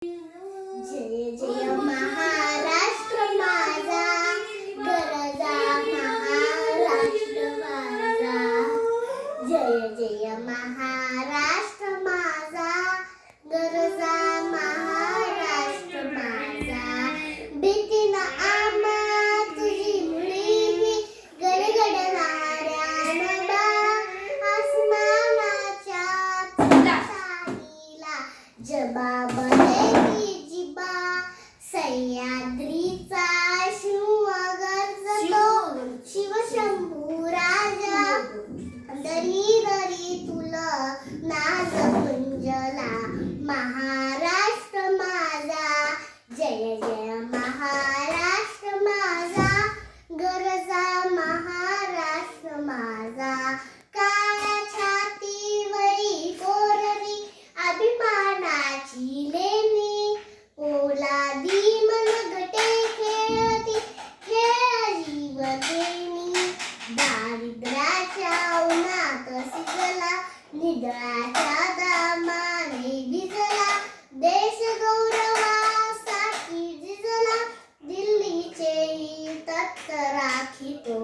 जय जय महाराष्ट्र माझा, गरजा महाराष्ट्र माझा. जय जय महाराष्ट्र माझा, गरजा महाराष्ट्र माझा. भीतीनं आम्हा तुझी मुळी गडगडणाऱ्या नभा, आसमानाच्या शाहीला जबाब देती जिबा. सह्याद्रीचा शिव गरजतो शिवशंभू राजा, दरी दरी तुला नाच गुंजला महाराष्ट्र माझा. जय जय महाराष्ट्र माझा, गरजा महाराष्ट्र माझा. काळ्या छातीवरी कोरली अभिमानाची लेणी, पोलादी मनगटे खेळती खेळ जीव देणी. दारिद्र्याच्या उन्हात शिजला, निधळाच्या दामाने भिजला, देश गौरवासाठी झिजला, दिल्लीचेही तत्त राखितो.